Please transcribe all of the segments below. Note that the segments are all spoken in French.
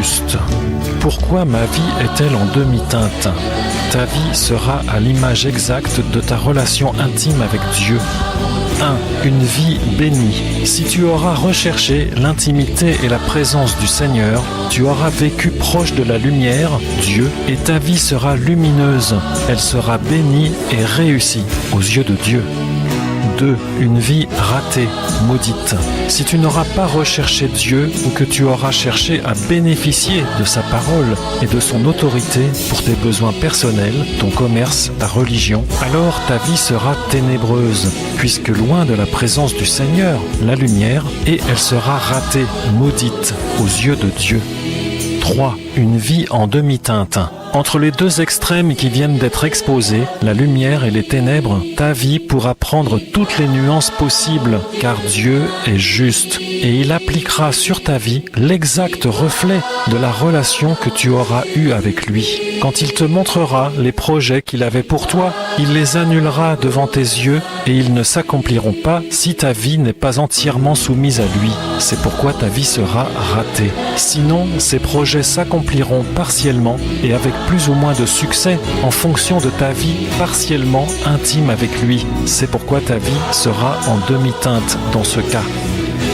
juste. Pourquoi ma vie est-elle en demi-teinte? Ta vie sera à l'image exacte de ta relation intime avec Dieu. 1. Une vie bénie. Si tu auras recherché l'intimité et la présence du Seigneur, tu auras vécu proche de la lumière, Dieu, et ta vie sera lumineuse. Elle sera bénie et réussie aux yeux de Dieu. 2. Une vie ratée, maudite. Si tu n'auras pas recherché Dieu ou que tu auras cherché à bénéficier de sa parole et de son autorité pour tes besoins personnels, ton commerce, ta religion, alors ta vie sera ténébreuse, puisque loin de la présence du Seigneur, la lumière, et elle sera ratée, maudite, aux yeux de Dieu. 3. Une vie en demi-teinte. Entre les deux extrêmes qui viennent d'être exposés, la lumière et les ténèbres, ta vie pourra prendre toutes les nuances possibles, car Dieu est juste, et il appliquera sur ta vie l'exact reflet de la relation que tu auras eue avec lui. Quand il te montrera les projets qu'il avait pour toi, il les annulera devant tes yeux et ils ne s'accompliront pas si ta vie n'est pas entièrement soumise à lui. C'est pourquoi ta vie sera ratée. Sinon, ces projets s'accompliront partiellement et avec plus ou moins de succès en fonction de ta vie partiellement intime avec lui. C'est pourquoi ta vie sera en demi-teinte dans ce cas.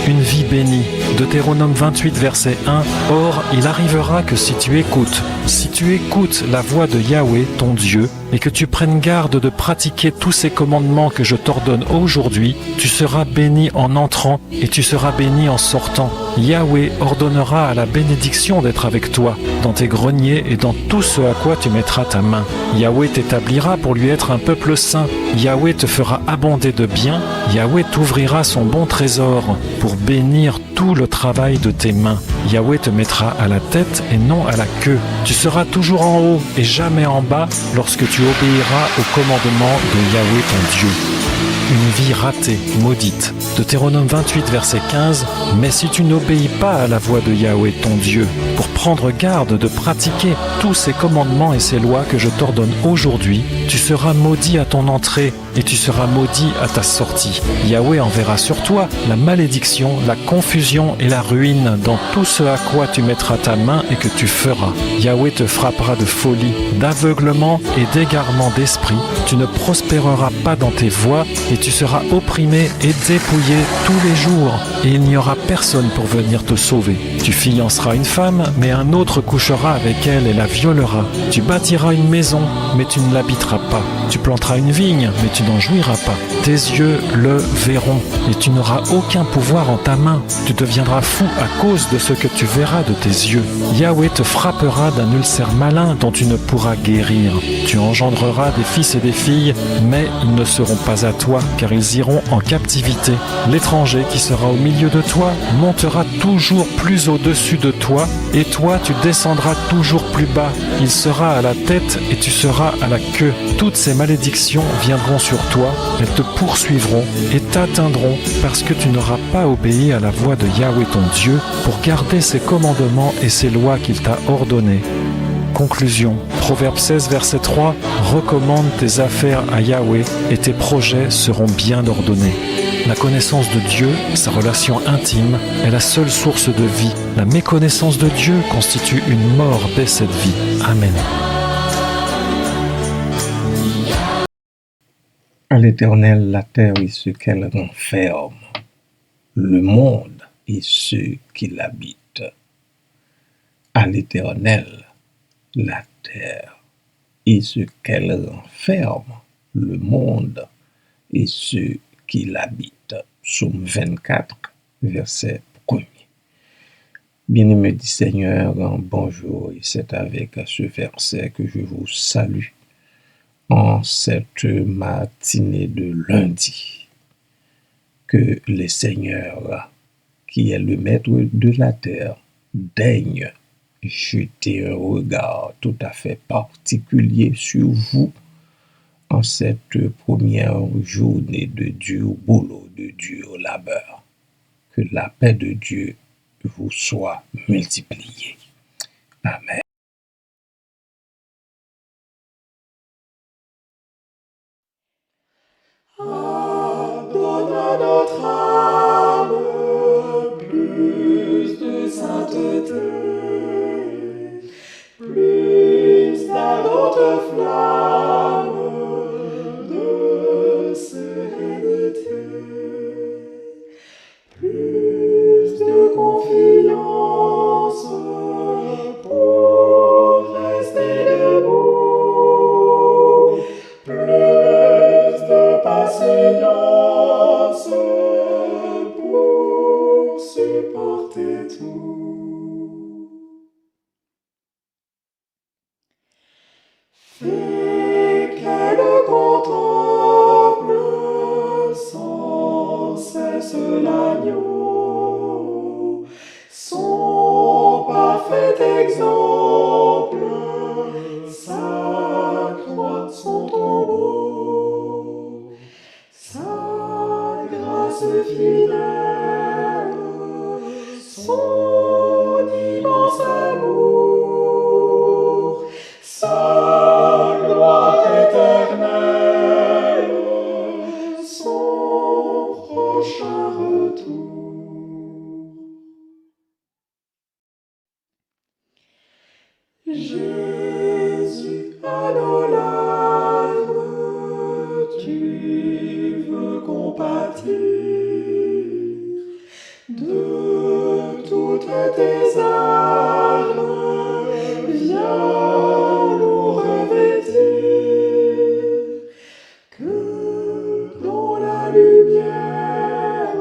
Une vie bénie. Deutéronome 28, verset 1. Or, il arrivera que si tu écoutes la voix de Yahweh, ton Dieu, et que tu prennes garde de pratiquer tous ces commandements que je t'ordonne aujourd'hui, tu seras béni en entrant et tu seras béni en sortant. Yahweh ordonnera à la bénédiction d'être avec toi, dans tes greniers et dans tout ce à quoi tu mettras ta main. Yahweh t'établira pour lui être un peuple saint. Yahweh te fera abonder de biens. Yahweh t'ouvrira son bon trésor pour bénir tout le travail de tes mains. Yahweh te mettra à la tête et non à la queue. Tu seras toujours en haut et jamais en bas lorsque tu obéiras au commandement de Yahweh ton Dieu. Une vie ratée, maudite. Deutéronome 28, verset 15. Mais si tu n'obéis pas à la voix de Yahweh ton Dieu, pour prendre garde de pratiquer tous ces commandements et ces lois que je t'ordonne aujourd'hui, tu seras maudit à ton entrée et tu seras maudit à ta sortie. Yahweh enverra sur toi la malédiction, la confusion et la ruine dans tout ce à quoi tu mettras ta main et que tu feras. Yahweh te frappera de folie, d'aveuglement et d'égarement d'esprit. Tu ne prospéreras pas dans tes voies et tu seras opprimé et dépouillé tous les jours et il n'y aura personne pour venir te sauver. Tu fianceras une femme, mais un autre couchera avec elle et la violera. Tu bâtiras une maison, mais tu ne l'habiteras pas. Tu planteras une vigne, mais tu n'en jouiras pas. Tes yeux le verront et tu n'auras aucun pouvoir en ta main. Tu deviendras fou à cause de ce que tu verras de tes yeux. Yahweh te frappera d'un ulcère malin dont tu ne pourras guérir. Tu engendreras des fils et des filles, mais ils ne seront pas à toi, car ils iront en captivité. L'étranger qui sera au milieu de toi montera toujours plus au-dessus de toi, et toi tu descendras toujours plus bas. Il sera à la tête et tu seras à la queue. Toutes ces malédictions viendront sur toi, elles te poursuivront et t'atteindront parce que tu n'auras pas obéi à la voix de Yahweh ton Dieu pour garder ses commandements et ses lois qu'il t'a ordonnées. Conclusion. Proverbe 16, verset 3. Recommande tes affaires à Yahweh et tes projets seront bien ordonnés. La connaissance de Dieu, sa relation intime, est la seule source de vie. La méconnaissance de Dieu constitue une mort dès cette vie. Amen. À l'Éternel, la terre et ce qu'elle renferme, le monde et ceux qui l'habitent. À l'Éternel, la terre et ce qu'elle renferme, le monde et ceux qui l'habitent. Psaume 24, verset 1er. Bien-aimé du Seigneur, bonjour, et c'est avec ce verset que je vous salue en cette matinée de lundi. Que le Seigneur, qui est le maître de la terre, daigne jeter un regard tout à fait particulier sur vous en cette première journée de dur boulot, de dur labeur. Que la paix de Dieu vous soit multipliée. Amen. Donne à notre âme plus de sainteté. haute flamme de sérénité, plus de confiance pour rester debout, plus de patience pour supporter tout. Fais qu'elle contemple sans cesse l'agneau, son parfait exemple, sa croix, son tombeau, sa grâce fidèle, son immense amour, sa gloire éternelle, son prochain retour. Jésus, à nos larmes, tu veux compatir de toutes tes armes, viens nous revêtir, que dans la lumière,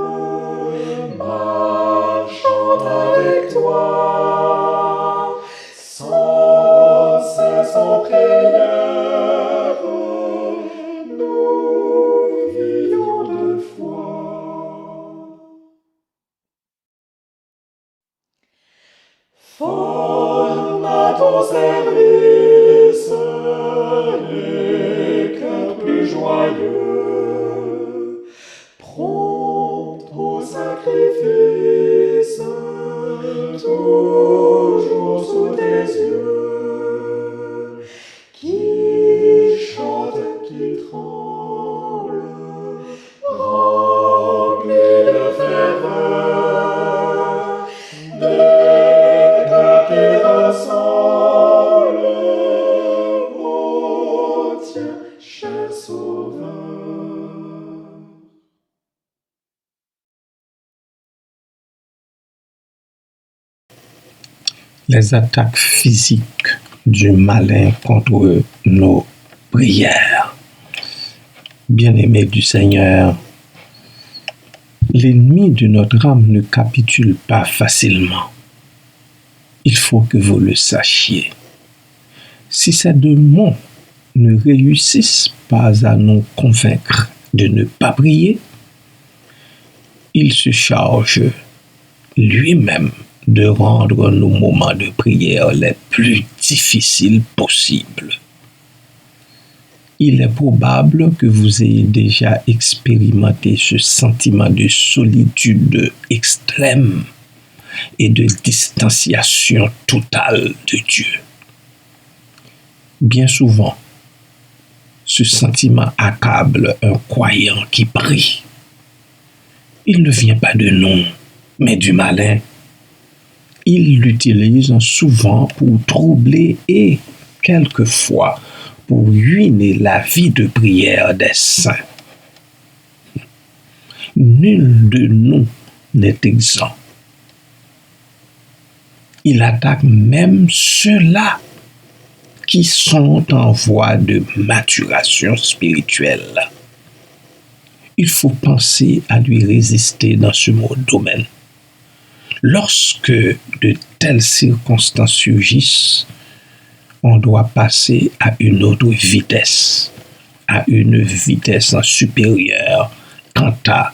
marchant avec toi, sans cesse en prière, nous vivions de foi. Forme à ton service les cœurs plus joyeux, prompt au sacrifice, toujours sous tes yeux, qui chante, qui tremble, rempli de ferveur, dès que tu ressembles au tien, cher Sauveur. Les attaques physiques du malin contre nos prières. Bien-aimés du Seigneur, l'ennemi de notre âme ne capitule pas facilement. Il faut que vous le sachiez. Si ces démons ne réussissent pas à nous convaincre de ne pas prier, il se charge lui-même de rendre nos moments de prière les plus difficiles possibles. Il est probable que vous ayez déjà expérimenté ce sentiment de solitude extrême et de distanciation totale de Dieu. Bien souvent, ce sentiment accable un croyant qui prie. Il ne vient pas de nous, mais du malin. Il l'utilise souvent pour troubler et, quelquefois, pour ruiner la vie de prière des saints. Nul de nous n'est exempt. Il attaque même ceux-là qui sont en voie de maturation spirituelle. Il faut penser à lui résister dans ce domaine. Lorsque de telles circonstances surgissent, on doit passer à une autre vitesse, à une vitesse supérieure quant à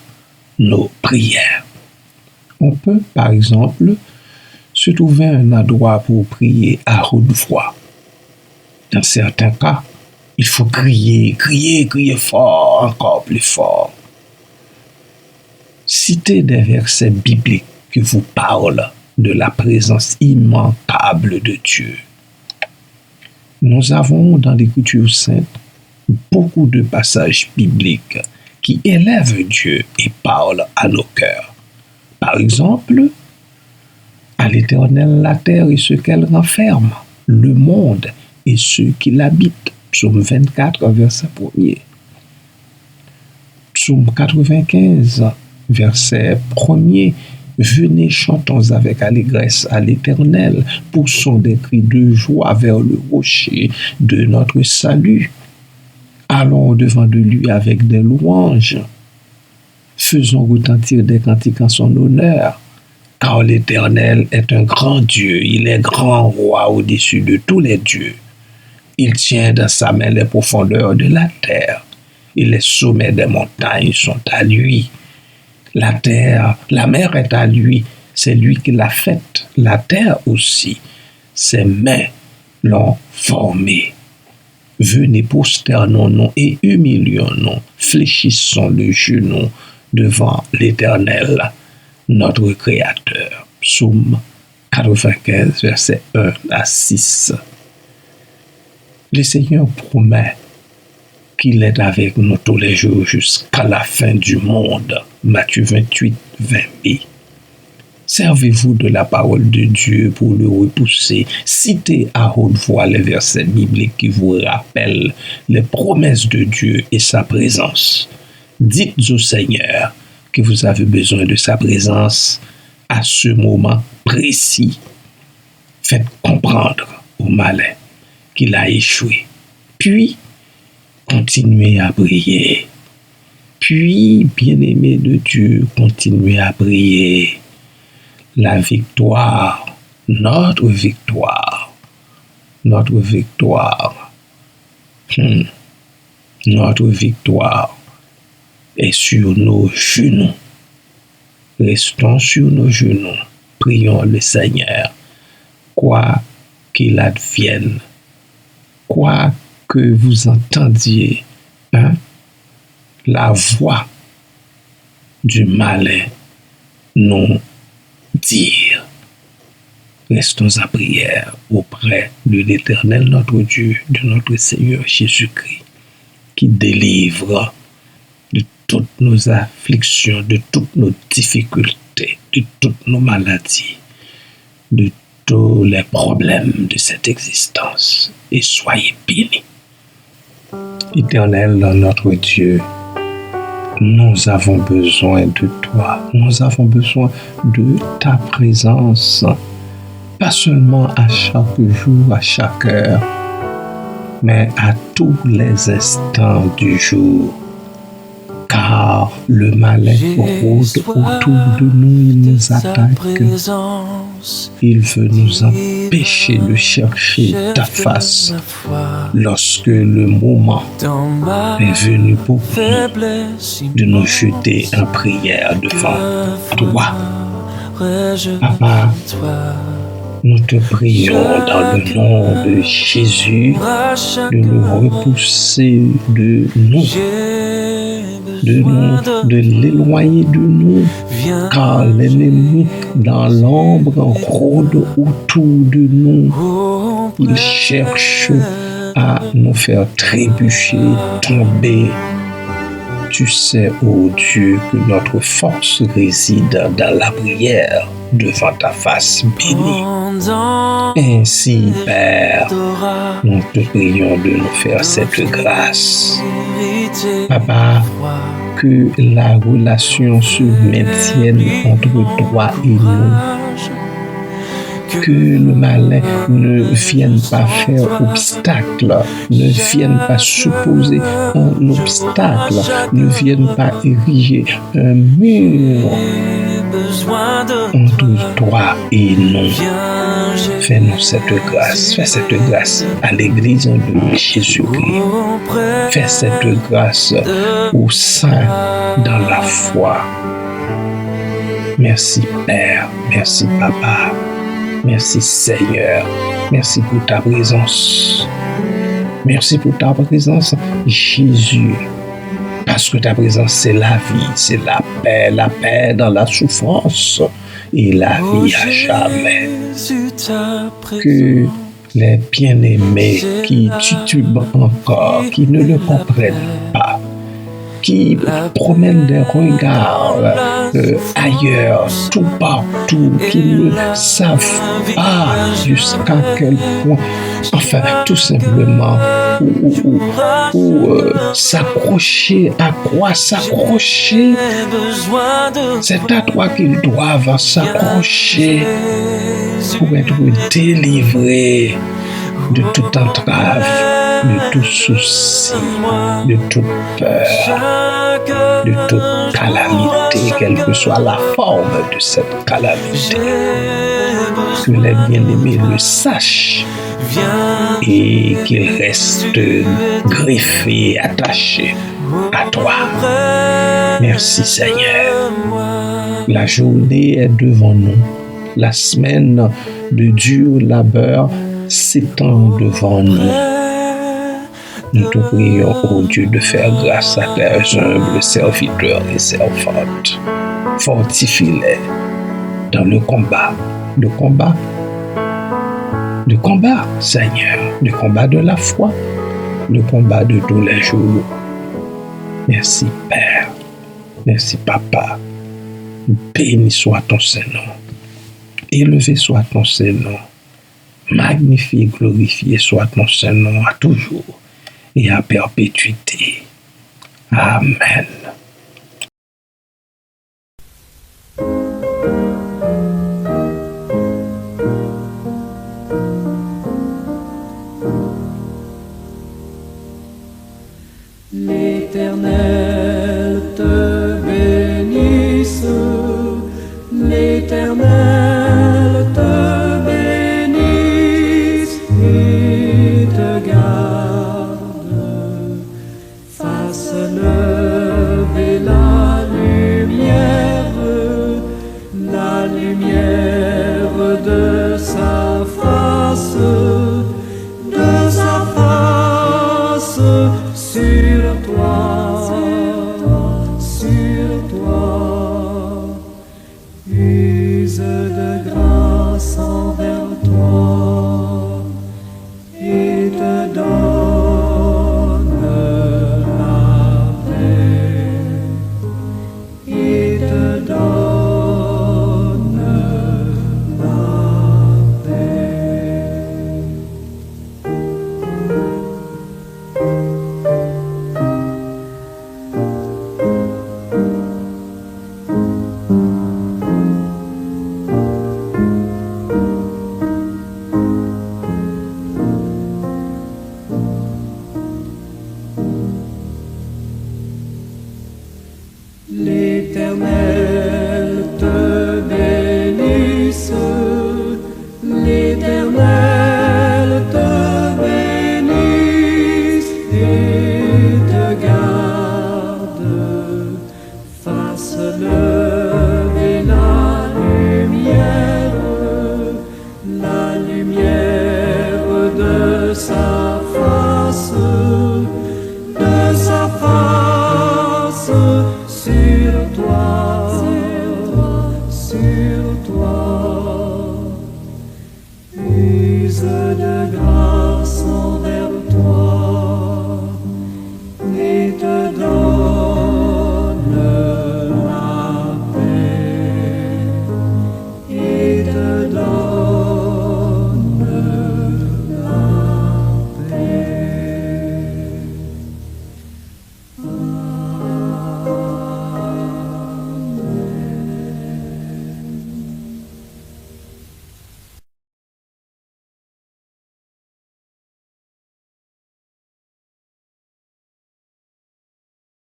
nos prières. On peut, par exemple, se trouver un endroit pour prier à haute voix. Dans certains cas, il faut crier fort, encore plus fort. Citez des versets bibliques qui vous parlent de la présence immanquable de Dieu. Nous avons dans l'Écriture sainte beaucoup de passages bibliques qui élèvent Dieu et parlent à nos cœurs. Par exemple, à l'Éternel la terre et ce qu'elle renferme, le monde et ceux qui l'habitent. Psaume 24, verset 1er. Psaume 95, verset 1er. Venez, chantons avec allégresse à l'Éternel, poussons des cris de joie vers le rocher de notre salut. Allons au-devant de lui avec des louanges. Faisons retentir des cantiques en son honneur, car l'Éternel est un grand Dieu, il est grand roi au-dessus de tous les dieux. Il tient dans sa main les profondeurs de la terre, et les sommets des montagnes sont à lui. La terre, la mer est à lui, c'est lui qui l'a faite, la terre aussi, ses mains l'ont formée. Venez, prosternons-nous et humilions-nous, fléchissons le genou devant l'Éternel, notre Créateur. Psaume 95, versets 1 à 6. Le Seigneur promet qu'il est avec nous tous les jours jusqu'à la fin du monde. Matthieu 28, 20b. Servez-vous de la parole de Dieu pour le repousser. Citez à haute voix les versets bibliques qui vous rappellent les promesses de Dieu et sa présence. Dites au Seigneur que vous avez besoin de sa présence à ce moment précis. Faites comprendre au malin qu'il a échoué. Puis, continuez à prier. Puis, bien-aimés de Dieu, continuez à prier. La victoire, notre victoire, notre victoire est sur nos genoux. Restons sur nos genoux. Prions le Seigneur. Quoi qu'il advienne, quoi que vous entendiez, la voix du malin nous dire. Restons en prière auprès de l'Éternel notre Dieu, de notre Seigneur Jésus-Christ, qui délivre de toutes nos afflictions, de toutes nos difficultés, de toutes nos maladies, de tous les problèmes de cette existence. Et soyez bénis. Éternel notre Dieu, nous avons besoin de toi. Nous avons besoin de ta présence. Pas seulement à chaque jour, à chaque heure, mais à tous les instants du jour. Car le malin rôde autour de nous, il nous attaque. Il veut nous empêcher de chercher ta face lorsque le moment est venu pour nous de nous jeter en prière devant toi. Papa, nous te prions dans le nom de Jésus de nous repousser de nous, de l'éloigner de nous, car l'ennemi dans l'ombre rôde autour de nous. Il cherche à nous faire trébucher, tomber. Tu sais, ô Dieu, que notre force réside dans la prière devant ta face bénie. Ainsi, Père, nous te prions de nous faire cette grâce. Papa, que la relation se maintienne entre toi et nous. Que le malin ne vienne pas faire obstacle, ne vienne pas supposer un obstacle, ne vienne pas ériger un mur entre toi et nous. Fais-nous cette grâce, fais cette grâce à l'Église de Jésus-Christ. Fais cette grâce aux saints dans la foi. Merci Père, merci Papa. Merci Seigneur, merci pour ta présence. Merci pour ta présence, Jésus. Parce que ta présence, c'est la vie, c'est la paix dans la souffrance et la vie à jamais. Que les bien-aimés qui titubent encore, qui ne le comprennent pas, qui promènent des regards ailleurs, tout partout, qui ne savent pas jusqu'à quel point, enfin, tout simplement, ou s'accrocher, à quoi s'accrocher. C'est à toi qu'ils doivent s'accrocher pour être délivrés de toute entrave, de tout souci, de toute peur, de toute calamité, quelle que soit la forme de cette calamité. Que les bien-aimés le sachent et qu'ils restent greffés, attachés à toi. Merci Seigneur. La journée est devant nous. La semaine de dur labeur s'étend devant nous. Nous te prions, ô Dieu, de faire grâce à tes humbles serviteurs et servantes. Fortifie-les dans le combat, Seigneur, le combat de la foi, le combat de tous les jours. Merci, Père. Merci, Papa. Béni soit ton Saint-Nom. Élevé soit ton Saint-Nom. Magnifié, glorifié soit ton Saint-Nom à toujours et à perpétuité. Amen. L'Éternel te bénisse, l'Éternel te bénisse et te garde, fasse lever la lumière de sa face sur toi.